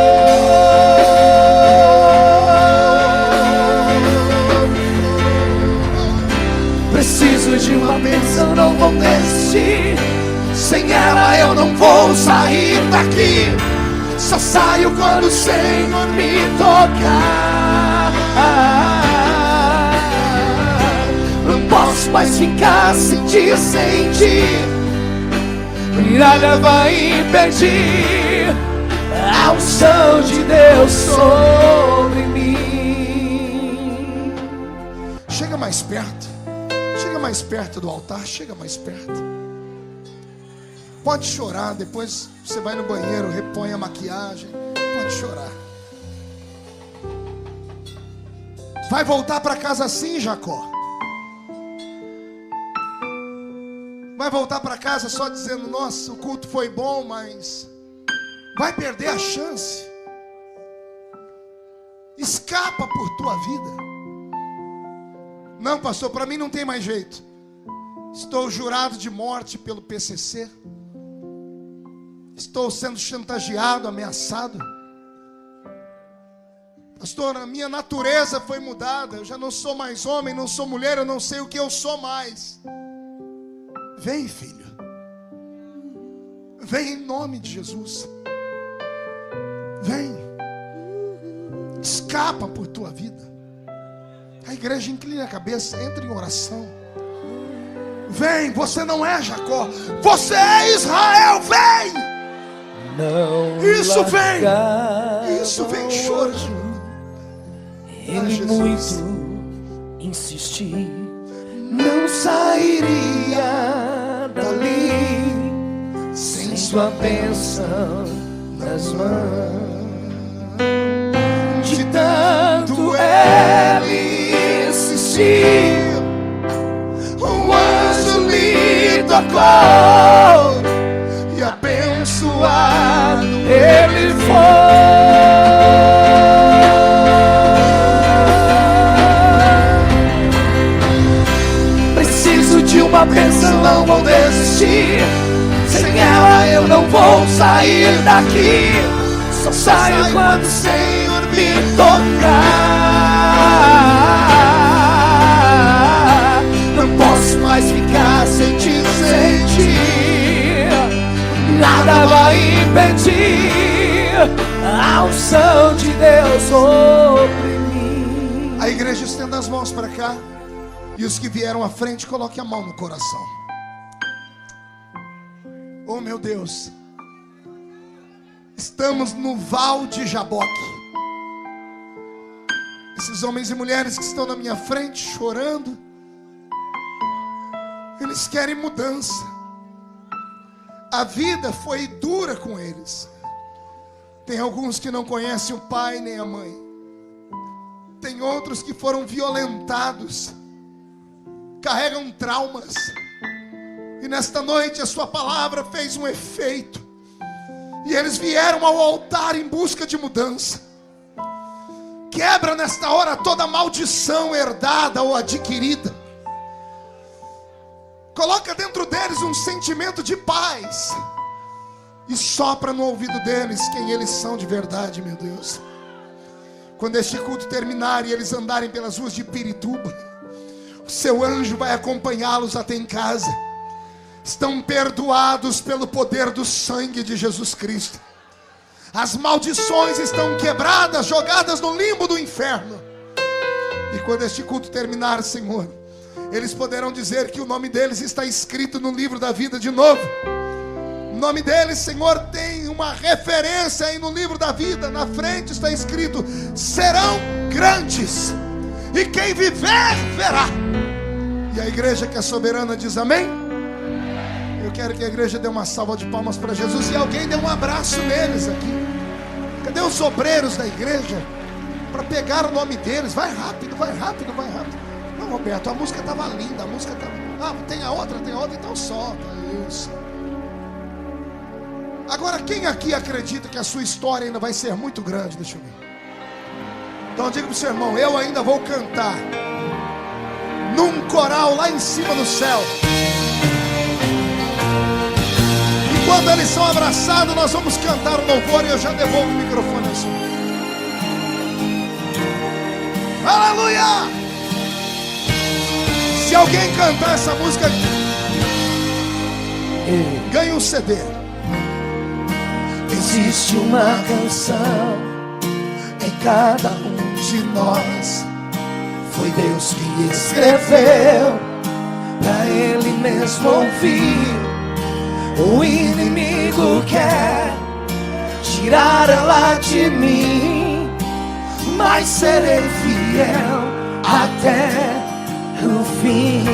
Preciso de uma bênção, não vou desistir. Sem ela eu não vou sair Só saio quando o Senhor me tocar. Não posso mais ficar sem ti, sem ti. Nada vai impedir a unção de Deus sobre mim. Chega mais perto. Chega mais perto do altar. Chega mais perto. Pode chorar. Depois você vai no banheiro, repõe a maquiagem. Pode chorar. Vai voltar para casa assim, Jacó? Vai voltar para casa só dizendo: nossa, o culto foi bom, mas vai perder a chance? Escapa por tua vida. Não, pastor, para mim não tem mais jeito. Estou jurado de morte pelo PCC. Estou sendo chantageado, ameaçado. Pastor, a minha natureza foi mudada. Eu já não sou mais homem, não sou mulher, eu não sei o que eu sou mais. Vem, filho. Vem em nome de Jesus. Vem. Escapa por tua vida. A igreja inclina a cabeça, entra em oração. Vem, você não é Jacó, você é Israel, vem. Não isso vem. Isso vem chorando. Ele muito insistiu, não sairia dali sem sua bênção nas mãos. De tanto ele insistir, um anjo lhe tocou e abençoado ele foi. Uma bênção, não vou desistir. Sem ela eu não vou sair daqui. Só saio quando o Senhor me tocar. Não posso mais ficar sem ti, sem ti. Nada vai impedir a unção de Deus sobre mim. A igreja estenda as mãos para cá. E os que vieram à frente, coloquem a mão no coração. Oh meu Deus, estamos no Val de Jaboque. Esses homens e mulheres que estão na minha frente chorando, eles querem mudança. A vida foi dura com eles. Tem alguns que não conhecem o pai nem a mãe. Tem outros que foram violentados, carregam traumas. E nesta noite a sua palavra fez um efeito. E eles vieram ao altar em busca de mudança. Quebra nesta hora toda maldição herdada ou adquirida. Coloca dentro deles um sentimento de paz. E sopra no ouvido deles quem eles são de verdade, meu Deus. Quando este culto terminar e eles andarem pelas ruas de Pirituba, o seu anjo vai acompanhá-los até em casa. Estão perdoados pelo poder do sangue de Jesus Cristo. As maldições estão quebradas, jogadas no limbo do inferno. E quando este culto terminar, Senhor, eles poderão dizer que o nome deles está escrito no livro da vida de novo. O nome deles, Senhor, tem uma referência aí no livro da vida. Na frente está escrito: serão grandes, e quem viver, verá. E a igreja que é soberana diz amém. Eu quero que a igreja dê uma salva de palmas para Jesus. E alguém dê um abraço neles aqui. Cadê os obreiros da igreja para pegar o nome deles? Vai rápido, vai rápido, vai rápido. Não, Roberto, a música estava linda. A música estava... Ah, tem a outra, então solta. Isso. Agora, quem aqui acredita que a sua história ainda vai ser muito grande? Deixa eu ver. Então diga para o seu irmão: eu ainda vou cantar num coral lá em cima do céu. E quando eles são abraçados, nós vamos cantar o louvor. E eu já devolvo o microfone ao senhor. Aleluia! Se alguém cantar essa música, ganha um CD. Existe uma canção em cada um de nós. Foi Deus que escreveu pra Ele mesmo ouvir. O inimigo quer tirar ela de mim, mas serei fiel até o fim.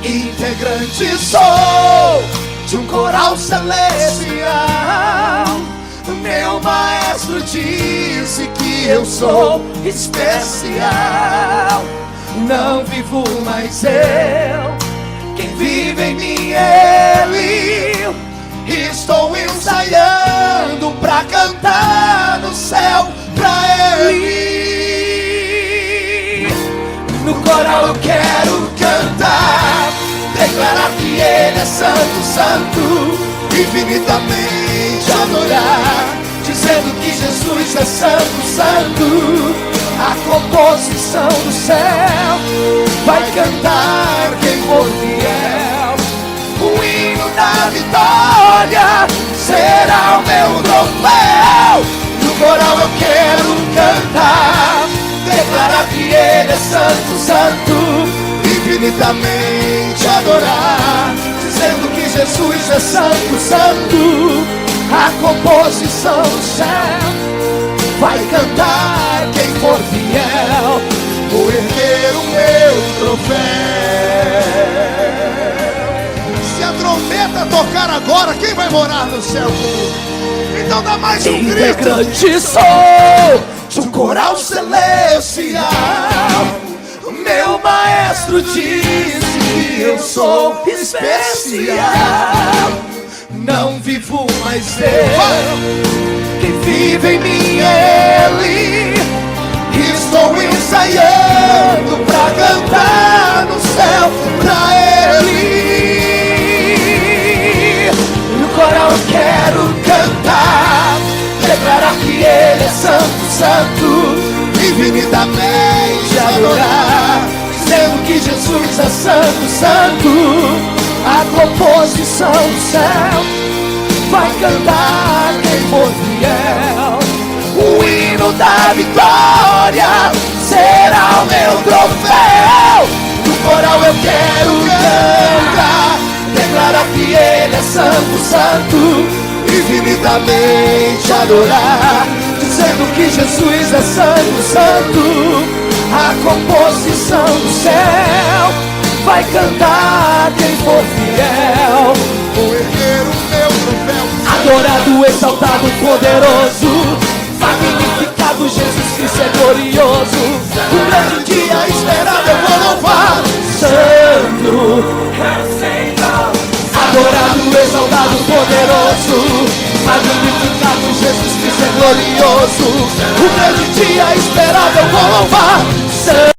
Integrante sou de um coral celestial. Meu maestro disse que eu sou especial. Não vivo mais eu, quem vive em mim é Ele. Estou ensaiando pra cantar no céu pra Ele. No coral eu quero cantar, declarar que Ele é santo, santo, infinitamente adorar, dizendo que Jesus é santo, santo. A composição do céu vai cantar quem for fiel. O hino da vitória será o meu troféu. No coral eu quero cantar, declarar que Ele é santo, santo, infinitamente adorar, dizendo que Jesus é santo, santo. A composição do céu vai cantar quem for fiel. Vou erguer o meu troféu. Se a trombeta tocar agora, quem vai morar no céu comigo? Então dá mais um grito. Integrante sou de um coral celestial. Meu maestro disse que eu sou especial. Não vivo mais eu, quem vive em mim é Ele. Estou ensaiando pra cantar no céu pra Ele. No coral eu quero cantar, declarar que Ele é santo, santo, infinitamente adorar, dizendo que Jesus é santo, santo. A composição do céu vai cantar quem for fiel. O hino da vitória será o meu troféu. No coral eu quero cantar, declarar que Ele é santo, santo, infinitamente adorar, dizendo que Jesus é santo, santo. A composição do céu vai cantar quem for fiel. Vou erguer o meu troféu. Adorado, exaltado, poderoso, magnificado, Jesus Cristo é glorioso. Um grande dia esperado eu vou louvar. Santo, adorado, exaltado, poderoso, magnificado, Jesus Cristo é glorioso. Um grande dia esperado eu vou louvar. Santo.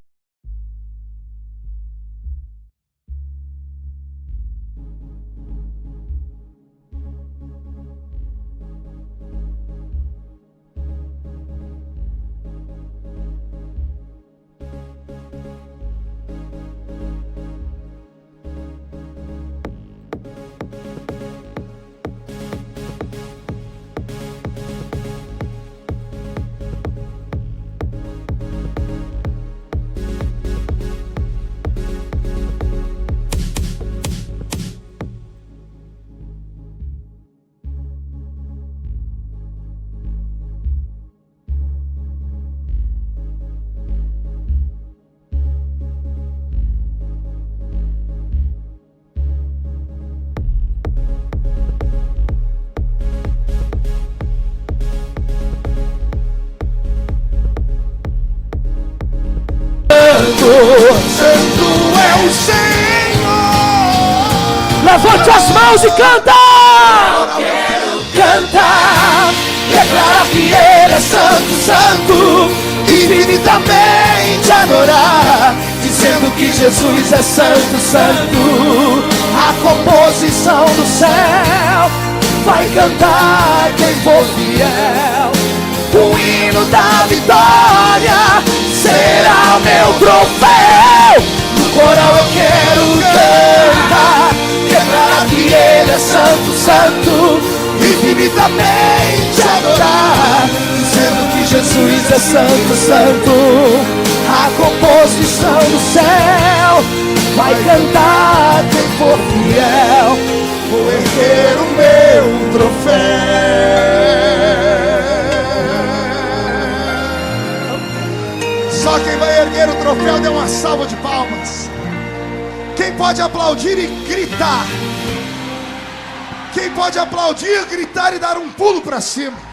Santo é o Senhor. Levante as mãos e canta! Eu quero cantar, declarar que Ele é santo, santo, infinitamente adorar, dizendo que Jesus é santo, santo. A composição do céu vai cantar quem for fiel. O hino da vitória será o meu troféu. No coral eu quero cantar, declarar que Ele é santo, santo, infinitamente adorar, dizendo que Jesus é santo, santo. A composição do céu vai cantar quem for fiel. Vou erguer o meu troféu. Só quem vai erguer o troféu dê uma salva de palmas. Quem pode aplaudir e gritar? Quem pode aplaudir, gritar e dar um pulo para cima?